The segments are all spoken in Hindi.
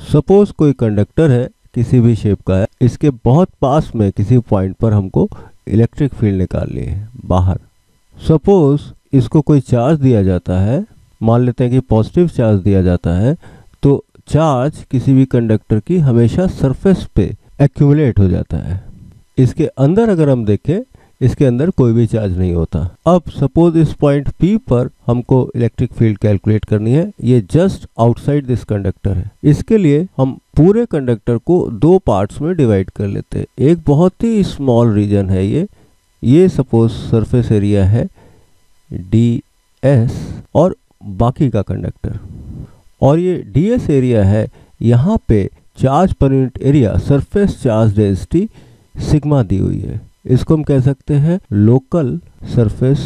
सपोज कोई कंडक्टर है, किसी भी शेप का है, इसके बहुत पास में किसी पॉइंट पर हमको इलेक्ट्रिक फील्ड निकालनी है बाहर। सपोज इसको कोई चार्ज दिया जाता है, मान लेते हैं कि पॉजिटिव चार्ज दिया जाता है, तो चार्ज किसी भी कंडक्टर की हमेशा सरफेस पे एक्यूमुलेट हो जाता है। इसके अंदर अगर हम देखें, इसके अंदर कोई भी चार्ज नहीं होता। अब सपोज इस पॉइंट P पर हमको इलेक्ट्रिक फील्ड कैलकुलेट करनी है, ये जस्ट आउटसाइड दिस कंडक्टर है। इसके लिए हम पूरे कंडक्टर को दो पार्ट्स में डिवाइड कर लेते हैं। एक बहुत ही स्मॉल रीजन है ये सपोज सरफेस एरिया है ds और बाकी का कंडक्टर, और ये ds एरिया है, यहाँ पे चार्ज पर unit area surface charge density sigma दी हुई है। इसको हम कह सकते हैं लोकल सरफेस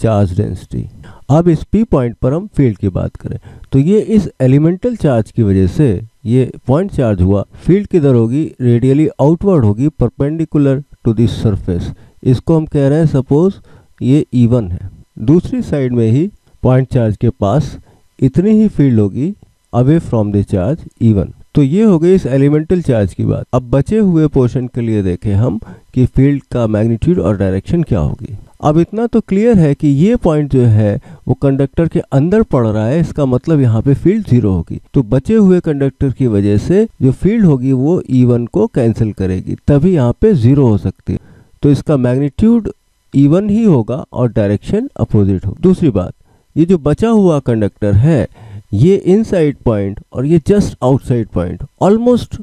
चार्ज डेंसिटी। अब इस P पॉइंट पर हम फील्ड की बात करें तो ये इस एलिमेंटल चार्ज की वजह से ये पॉइंट चार्ज हुआ, फील्ड किधर होगी, रेडियली आउटवर्ड होगी, परपेंडिकुलर टू दिस सरफेस। इसको हम कह रहे हैं सपोज ये E1 है। दूसरी साइड में ही पॉइंट चार्ज के पास इतनी ही फील्ड होगी away from the charge E1। तो ये हो गई इस एलिमेंटल चार्ज की बात। अब बचे हुए पोर्शन के लिए देखें हम कि फील्ड का मैग्नीट्यूड और डायरेक्शन क्या होगी। अब इतना तो क्लियर है कि ये पॉइंट जो है वो कंडक्टर के अंदर पड़ रहा है, इसका मतलब यहाँ पे फील्ड 0 होगी। तो बचे हुए कंडक्टर की वजह से जो फील्ड होगी वो E1 को कैंसिल करेगी, तभी यहाँ पे 0 हो सकती है। तो इसका मैग्नीट्यूड E1 ही होगा और डायरेक्शन अपोजिट होगा। दूसरी बात, ये जो बचा हुआ कंडक्टर है ये इनसाइड पॉइंट और ये just outside point almost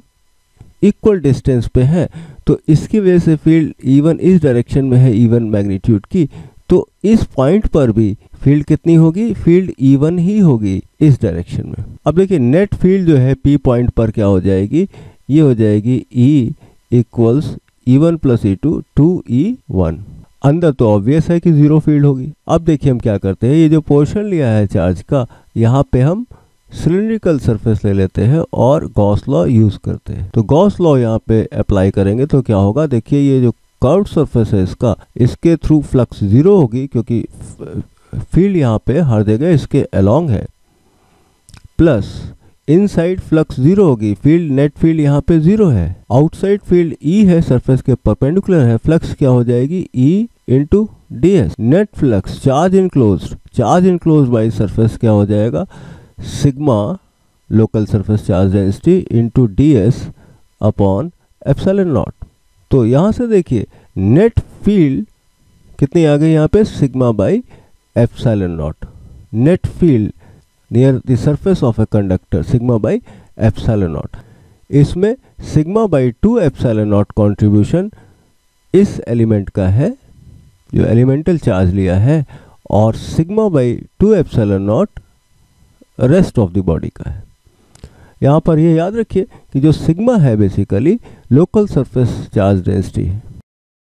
equal distance पे है, तो इसकी वजह से फील्ड E1 इस डायरेक्शन में है E1 मैग्नीट्यूड की, तो इस पॉइंट पर भी फील्ड कितनी होगी, फील्ड E1 ही होगी इस डायरेक्शन में। अब देखिए नेट फील्ड जो है P पॉइंट पर क्या हो जाएगी, ये हो जाएगी E equals E1 plus E2 2E1। अंदर तो ऑब्वियस है कि 0 फील्ड होगी। अब देखिए हम क्या करते हैं, ये जो पोर्शन लिया है चार्ज का, यहाँ पे हम सिलिंड्रिकल सरफेस ले लेते हैं और गॉस लॉ यूज करते हैं। तो गॉस लॉ यहाँ पे अप्लाई करेंगे तो क्या होगा, देखिए ये जो कर्व्ड सरफेस है इसके थ्रू फ्लक्स 0 होगी, क्योंकि फील्ड यहाँ पे हर जगह इसके अलोंग है, प्लस इनसाइड फ्लक्स 0 होगी, फील्ड नेट फील्ड यहाँ पे 0 है, आउटसाइड फील्ड E है, सरफेस के परपेंडिकुलर है, फ्लक्स क्या हो जाएगी E into ds। Net flux charge enclosed by surface क्या हो जाएगा, sigma local surface charge density into ds upon epsilon not. तो यहाँ से देखिए नेट फील्ड कितनी आ गई यहाँ पे, sigma by epsilon naught. Net field near the surface of a conductor sigma by epsilon naught. इसमें sigma by 2 epsilon naught contribution इस एलिमेंट का है जो एलिमेंटल चार्ज लिया है, और sigma by 2 epsilon naught rest of the body का है। यहाँ पर ये याद रखिए कि जो सिग्मा है basically local surface charge density है,